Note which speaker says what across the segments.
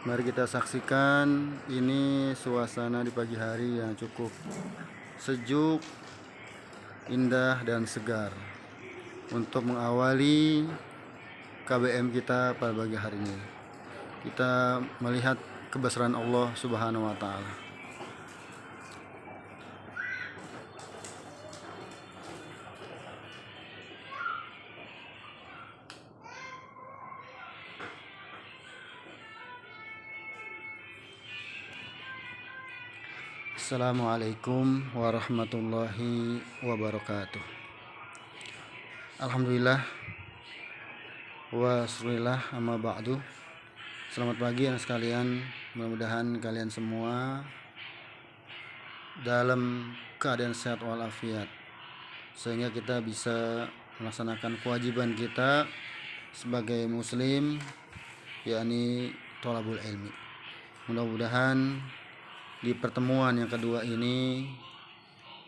Speaker 1: Mari kita saksikan ini suasana di pagi hari yang cukup sejuk, indah dan segar untuk mengawali KBM kita pada pagi hari ini. Kita melihat kebesaran Allah Subhanahu wa taala. Assalamualaikum warahmatullahi wabarakatuh. Alhamdulillah wa syukurillah amma ba'du. Selamat pagi anak sekalian. Mudah-mudahan kalian semua dalam keadaan sehat walafiat, sehingga kita bisa melaksanakan kewajiban kita sebagai muslim, yakni thalabul ilmi. Mudah-mudahan di pertemuan yang kedua ini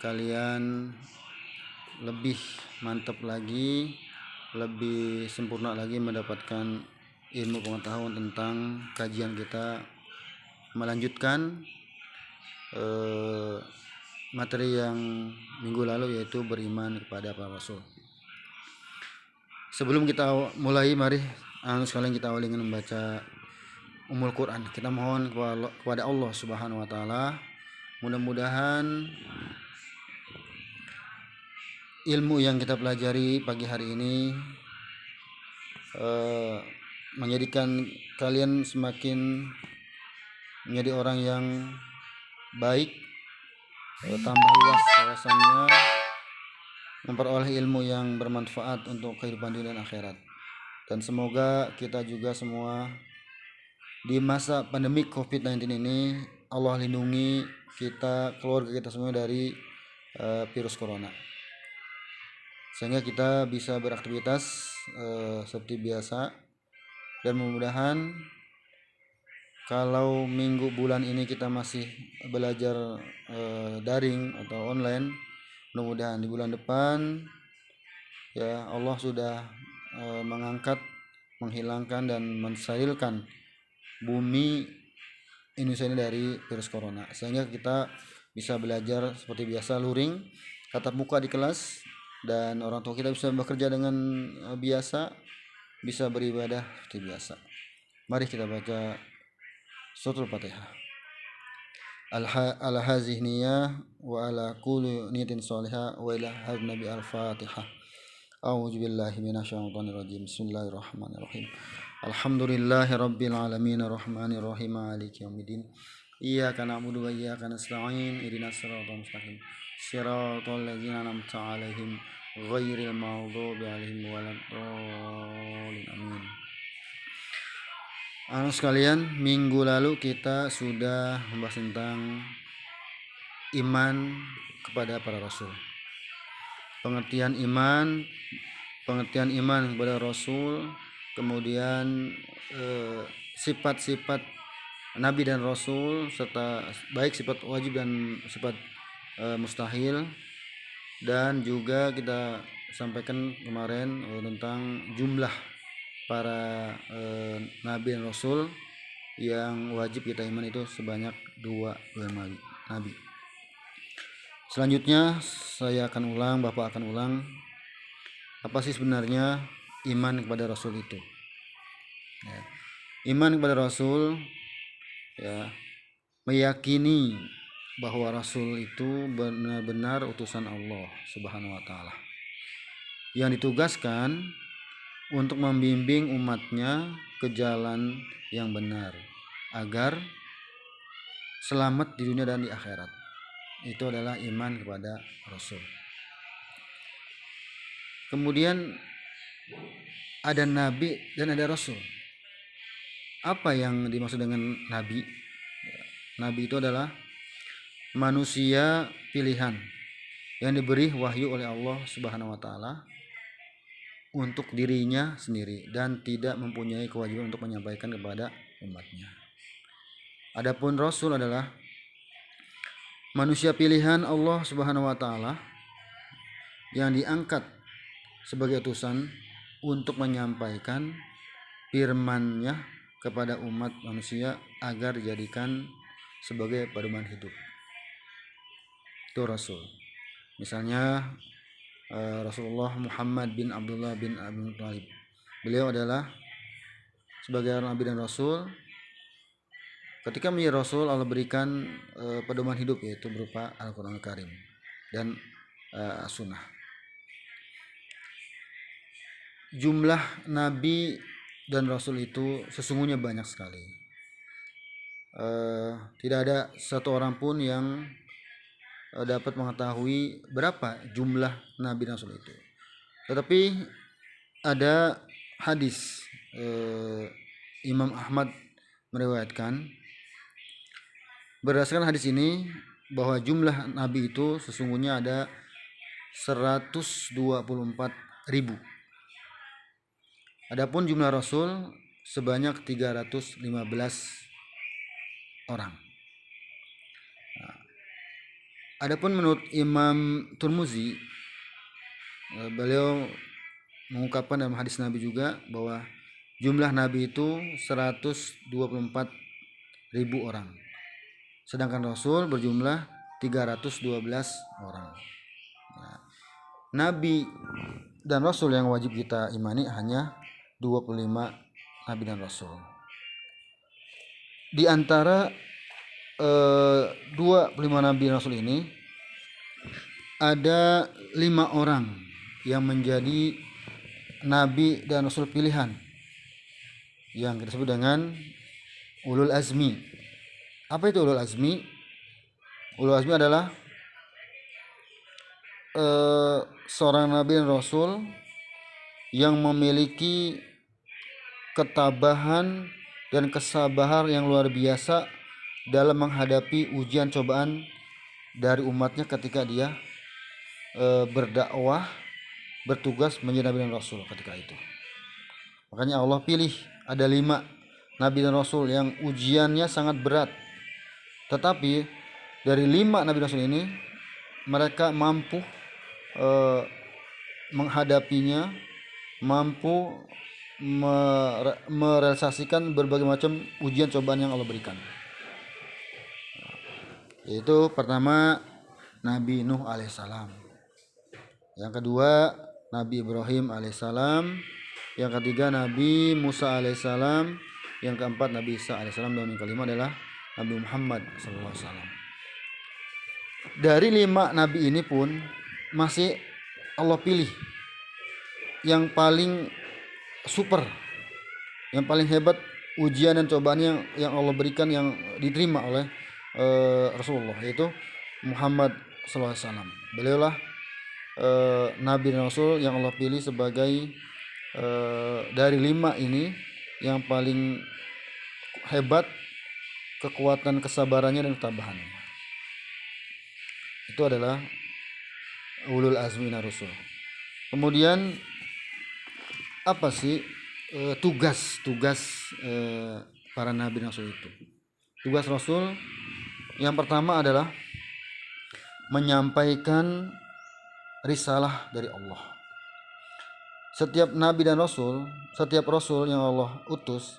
Speaker 1: kalian lebih mantap lagi, lebih sempurna lagi mendapatkan ilmu pengetahuan tentang kajian kita melanjutkan materi yang minggu lalu, yaitu beriman kepada para rasul. Sebelum kita mulai, mari sekalian kita awali dengan membaca Ummul Quran. Kita mohon kepada Allah Subhanahu wa taala, mudah-mudahan ilmu yang kita pelajari pagi hari ini menjadikan kalian semakin menjadi orang yang baik, tambah luas wawasannya, memperoleh ilmu yang bermanfaat untuk kehidupan dunia dan akhirat. Dan semoga kita juga semua di masa pandemi COVID-19 ini Allah lindungi kita, keluarga kita semua dari virus corona, sehingga kita bisa beraktivitas seperti biasa. Dan mudah-mudahan kalau minggu bulan ini kita masih belajar daring atau online, mudah-mudahan di bulan depan ya Allah sudah mengangkat, menghilangkan dan mensterilkan bumi Indonesia ini dari virus corona, sehingga kita bisa belajar seperti biasa, luring, tatap muka di kelas, dan orang tua kita bisa bekerja dengan biasa, bisa beribadah seperti biasa. Mari kita baca suratul Fatihah. Ala hazihi niyah wa ala kulli niyatin shalihah wa ila hadz nabi al-Fatihah. A'udzu billahi minasyaitonir rajim. Bismillahirrahmanirrahim. Alhamdulillahi rabbil alamin arrahmanir rahim maliki yaumiddin. Iyyaka na'budu wa iyyaka nasta'in. Ihdinas siratal mustaqim. Shiratal ladzina an'amta 'alaihim ghairil maghdubi 'alaihim waladdallin. Amin. Anak sekalian, minggu lalu kita sudah membahas tentang iman kepada para rasul. Pengertian iman kepada Rasul, kemudian sifat-sifat Nabi dan Rasul, serta baik sifat wajib dan sifat mustahil. Dan juga kita sampaikan kemarin tentang jumlah para Nabi dan Rasul yang wajib kita iman itu sebanyak 2 Nabi. Selanjutnya saya akan ulang, Bapak akan ulang, apa sih sebenarnya iman kepada Rasul itu. Ya. Iman kepada Rasul, ya, meyakini bahwa Rasul itu benar-benar utusan Allah Subhanahu wa taala yang ditugaskan untuk membimbing umatnya ke jalan yang benar agar selamat di dunia dan di akhirat. Itu adalah iman kepada Rasul. Kemudian ada Nabi dan ada Rasul. Apa yang dimaksud dengan Nabi? Nabi itu adalah manusia pilihan yang diberi wahyu oleh Allah Subhanahu wa taala untuk dirinya sendiri dan tidak mempunyai kewajiban untuk menyampaikan kepada umatnya. Adapun Rasul adalah manusia pilihan Allah Subhanahu wa taala yang diangkat sebagai utusan untuk menyampaikan firman-Nya kepada umat manusia agar dijadikan sebagai pedoman hidup. Itu Rasul. Misalnya Rasulullah Muhammad bin Abdullah bin Abdul Thalib. Beliau adalah sebagai Nabi dan Rasul. Ketika menjadi Rasul, Allah berikan pedoman hidup, yaitu berupa Al-Quran Al-Karim dan Sunnah. Jumlah Nabi dan Rasul itu sesungguhnya banyak sekali. Tidak ada satu orang pun yang dapat mengetahui berapa jumlah Nabi dan Rasul itu. Tetapi ada hadis Imam Ahmad meriwayatkan, berdasarkan hadis ini bahwa jumlah Nabi itu sesungguhnya ada 124.000. Adapun jumlah Rasul sebanyak 315 orang. Adapun menurut Imam Tirmizi, beliau mengungkapkan dalam hadis Nabi juga bahwa jumlah Nabi itu 124.000 orang. Sedangkan Rasul berjumlah 312 orang. Nabi dan Rasul yang wajib kita imani hanya 25 Nabi dan Rasul. Di antara 25 Nabi dan Rasul ini ada 5 orang yang menjadi Nabi dan Rasul pilihan, yang kita sebut dengan Ulul Azmi. Apa itu Ulul Azmi? Ulul Azmi adalah seorang Nabi dan Rasul yang memiliki ketabahan dan kesabaran yang luar biasa dalam menghadapi ujian cobaan dari umatnya ketika dia berdakwah, bertugas menjadi Nabi dan Rasul ketika itu. Makanya Allah pilih ada 5 Nabi dan Rasul yang ujiannya sangat berat. Tetapi dari 5 Nabi dan Rasul ini mereka mampu menghadapinya, mampu merealisasikan berbagai macam ujian cobaan yang Allah berikan. Yaitu pertama Nabi Nuh alaihissalam, yang kedua Nabi Ibrahim alaihissalam, yang ketiga Nabi Musa alaihissalam, yang keempat Nabi Isa alaihissalam, dan yang kelima adalah Nabi Muhammad SAW. Dari 5 Nabi ini pun masih Allah pilih yang paling super, yang paling hebat ujian dan cobaan yang Allah berikan, yang diterima oleh Rasulullah, yaitu Muhammad SAW. Beliaulah Nabi dan Rasul yang Allah pilih sebagai dari 5 ini yang paling hebat kekuatan kesabarannya dan ketabahannya. Itu adalah Ulul Azmi minar Rusul. Kemudian apa sih tugas para Nabi dan Rasul itu? Tugas Rasul yang pertama adalah menyampaikan risalah dari Allah. Setiap Nabi dan Rasul, setiap Rasul yang Allah utus,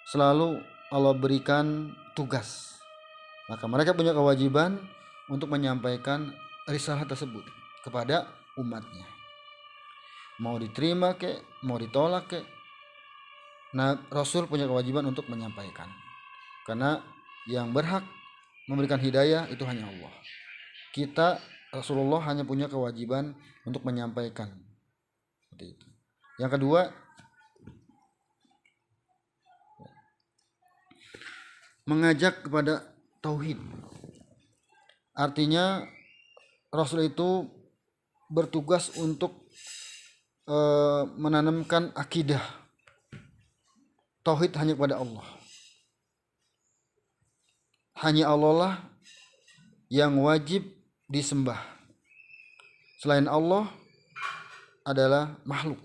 Speaker 1: selalu Allah berikan tugas. Maka mereka punya kewajiban untuk menyampaikan risalah tersebut kepada umatnya. Mau diterima kek, mau ditolak kek, nah Rasul punya kewajiban untuk menyampaikan. Karena yang berhak memberikan hidayah itu hanya Allah. Kita Rasulullah hanya punya kewajiban untuk menyampaikan. Seperti itu. Yang kedua, mengajak kepada tauhid. Artinya Rasul itu bertugas untuk menanamkan akidah tauhid hanya kepada Allah. Hanya Allah lah yang wajib disembah. Selain Allah adalah makhluk.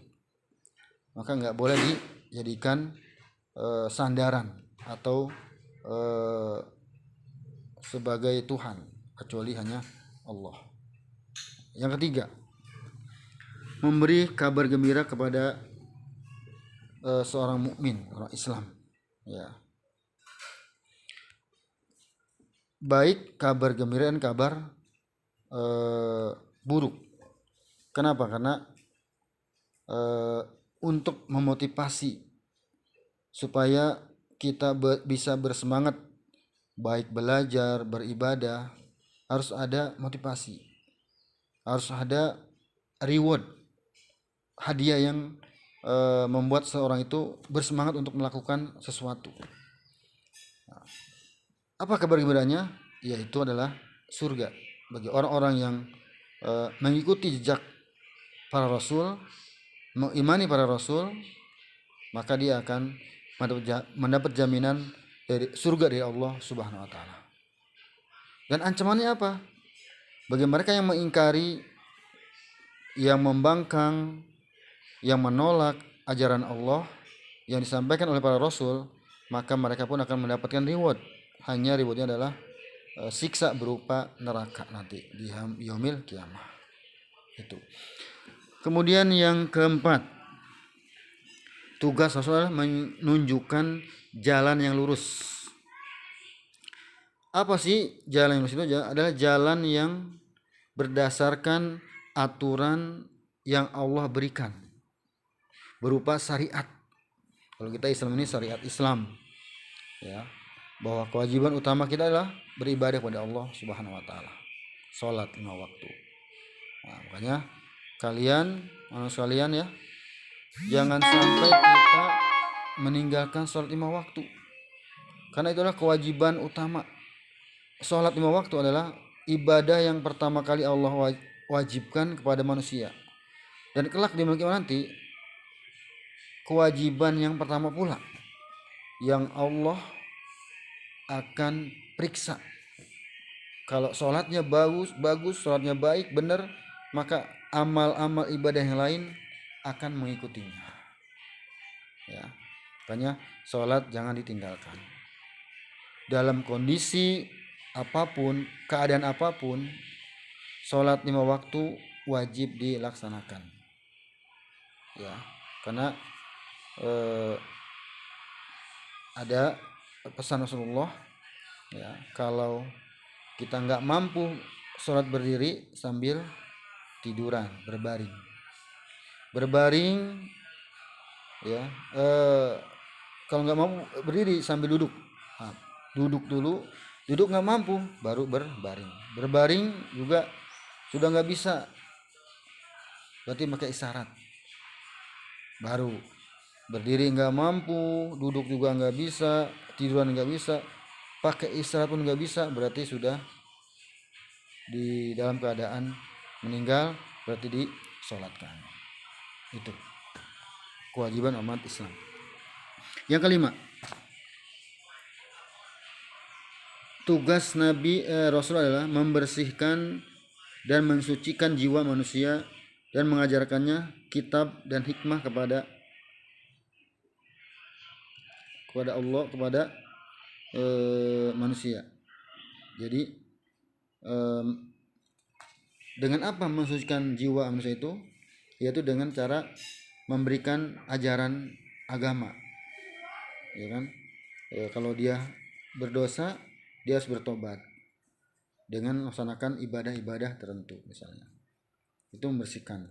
Speaker 1: Maka nggak boleh dijadikan sandaran atau sebagai Tuhan, kecuali hanya Allah. Yang ketiga, memberi kabar gembira kepada seorang mukmin, orang Islam, Ya. Baik kabar gembira dan kabar buruk. Kenapa? Karena untuk memotivasi supaya kita bisa bersemangat baik belajar, beribadah, harus ada motivasi, harus ada reward, hadiah yang membuat seorang itu bersemangat untuk melakukan sesuatu. Apa kabar gembiranya? Yaitu adalah surga bagi orang-orang yang mengikuti jejak para rasul, mengimani para rasul, maka dia akan mendapat jaminan dari surga dari Allah Subhanahu wa taala. Dan ancamannya apa? Bagi mereka yang mengingkari, yang membangkang, yang menolak ajaran Allah yang disampaikan oleh para rasul, maka mereka pun akan mendapatkan reward. Hanya rewardnya adalah siksa berupa neraka nanti di yaumil kiamah. Itu. Kemudian yang keempat, tugas Rasul adalah menunjukkan jalan yang lurus. Apa sih jalan yang lurus itu? Adalah jalan yang berdasarkan aturan yang Allah berikan berupa syariat. Kalau kita Islam ini syariat Islam, ya, bahwa kewajiban utama kita adalah beribadah kepada Allah Subhanahu wa taala. Salat 5 waktu. Nah, makanya kalian ya, jangan sampai kita meninggalkan sholat 5 waktu. Karena itu adalah kewajiban utama. Sholat 5 waktu adalah ibadah yang pertama kali Allah wajibkan kepada manusia. Dan kelak di kiamat nanti, kewajiban yang pertama pula yang Allah akan periksa. Kalau sholatnya bagus, sholatnya baik, benar, maka amal-amal ibadah yang lain akan mengikutinya. Ya, makanya sholat jangan ditinggalkan. Dalam kondisi apapun, keadaan apapun, sholat 5 waktu wajib dilaksanakan. Ya, karena ada pesan Rasulullah, ya, kalau kita nggak mampu sholat berdiri sambil tiduran, berbaring, ya, kalau nggak mampu berdiri sambil duduk, duduk dulu, duduk nggak mampu baru berbaring juga sudah nggak bisa, berarti pakai isyarat. Baru berdiri nggak mampu, duduk juga nggak bisa, tiduran nggak bisa, pakai isyarat pun nggak bisa, berarti sudah di dalam keadaan meninggal, berarti disolatkan. Itu kewajiban umat Islam. Yang kelima, tugas Nabi Rasul adalah membersihkan dan mensucikan jiwa manusia dan mengajarkannya kitab dan hikmah kepada Allah, kepada manusia. Jadi dengan apa mensucikan jiwa manusia itu? Yaitu dengan cara memberikan ajaran agama, ya kan? Kalau dia berdosa, dia harus bertobat dengan melaksanakan ibadah-ibadah tertentu misalnya. Itu membersihkan.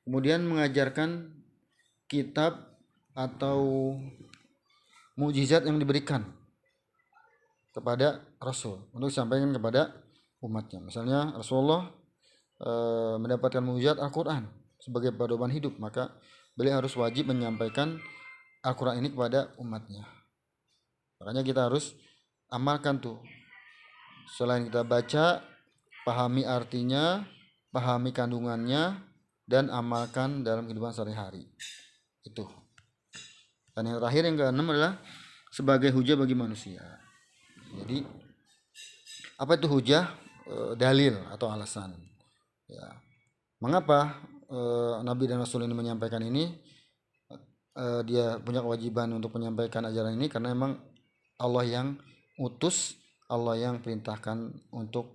Speaker 1: Kemudian mengajarkan kitab atau mukjizat yang diberikan kepada Rasul untuk disampaikan kepada umatnya. Misalnya Rasulullah mendapatkan mukjizat Al-Quran sebagai pedoman hidup, maka beliau harus wajib menyampaikan Al-Quran ini kepada umatnya. Makanya kita harus amalkan tuh. Selain kita baca, pahami artinya, pahami kandungannya, dan amalkan dalam kehidupan sehari-hari. Itu. Dan yang terakhir, yang keenam adalah sebagai hujah bagi manusia. Jadi apa itu hujah? Dalil atau alasan. Ya. Mengapa Nabi dan Rasul ini menyampaikan ini? Dia punya kewajiban untuk menyampaikan ajaran ini karena memang Allah yang utus, Allah yang perintahkan untuk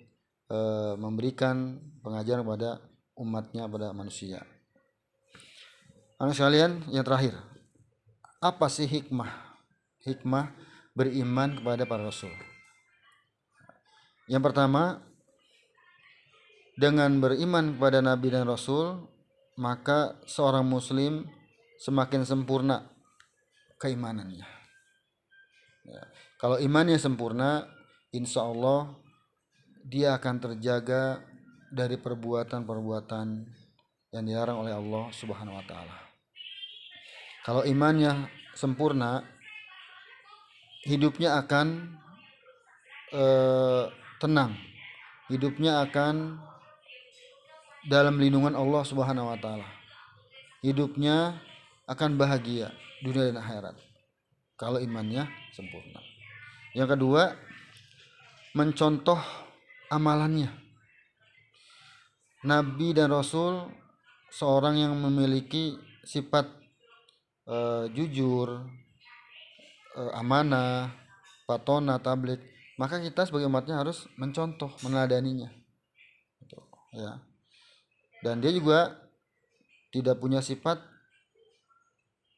Speaker 1: memberikan pengajaran kepada umatnya, pada manusia. Anak sekalian, yang terakhir, apa sih hikmah hikmah beriman kepada para rasul. Yang pertama, dengan beriman kepada nabi dan rasul, maka seorang muslim semakin sempurna keimanannya. Ya. Kalau imannya sempurna, insya Allah dia akan terjaga dari perbuatan-perbuatan yang dilarang oleh Allah Subhanahu wa taala. Kalau imannya sempurna, hidupnya akan tenang. Hidupnya akan dalam lindungan Allah Subhanahu wa taala. Hidupnya akan bahagia dunia dan akhirat kalau imannya sempurna. Yang kedua, mencontoh amalannya. Nabi dan Rasul seorang yang memiliki sifat jujur, amanah, patona, tabligh, maka kita sebagai umatnya harus mencontoh, meneladaninya. Ya. Dan dia juga tidak punya sifat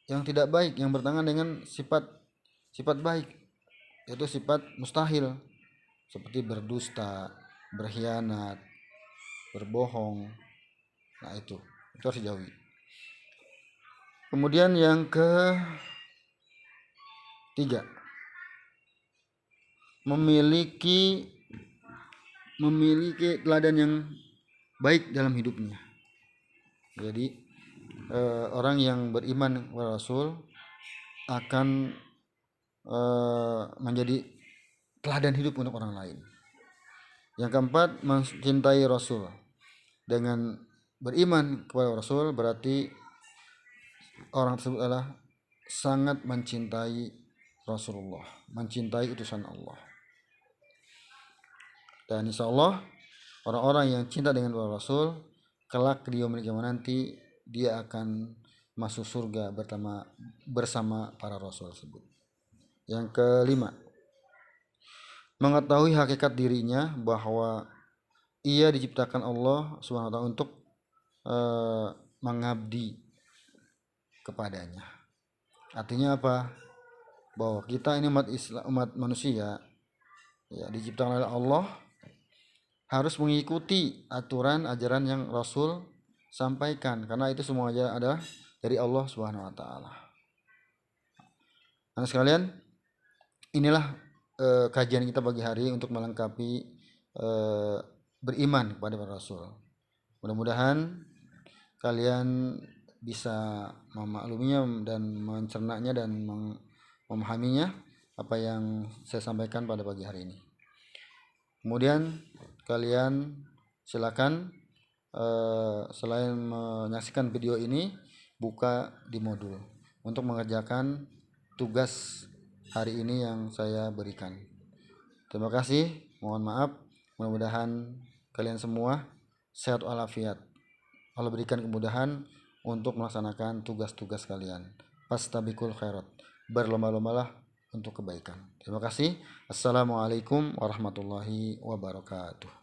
Speaker 1: yang tidak baik, yang bertentangan dengan sifat baik, yaitu sifat mustahil, seperti berdusta, berkhianat, berbohong. Nah, itu harus dijauhi. Kemudian yang ketiga, memiliki teladan yang baik dalam hidupnya. Jadi orang yang beriman kepada Rasul akan menjadi teladan hidup untuk orang lain. Yang keempat, mencintai Rasul. Dengan beriman kepada Rasul berarti orang tersebut adalah sangat mencintai Rasulullah, mencintai utusan Allah. Dan insya Allah orang-orang yang cinta dengan para Rasul, kelak di yaumul qiyamah nanti dia akan masuk surga bersama para Rasul tersebut. Yang kelima, mengetahui hakikat dirinya bahwa ia diciptakan Allah SWT untuk mengabdi kepadanya. Artinya apa? Bahwa kita ini umat manusia, ya, diciptakan oleh Allah, harus mengikuti aturan ajaran yang Rasul sampaikan, karena itu semua ajaran adalah dari Allah Subhanahu wa taala. Anak sekalian, inilah kajian kita pagi hari untuk melengkapi beriman kepada para Rasul. Mudah-mudahan kalian bisa memakluminya dan mencernanya dan memahaminya apa yang saya sampaikan pada pagi hari ini. Kemudian kalian silakan selain menyaksikan video ini, buka di modul untuk mengerjakan tugas hari ini yang saya berikan. Terima kasih, mohon maaf. Mudah-mudahan kalian semua sehat walafiat. Allah berikan kemudahan untuk melaksanakan tugas-tugas kalian. Fastabiqul khairat, berlomba-lombalah untuk kebaikan. Terima kasih. Assalamualaikum warahmatullahi wabarakatuh.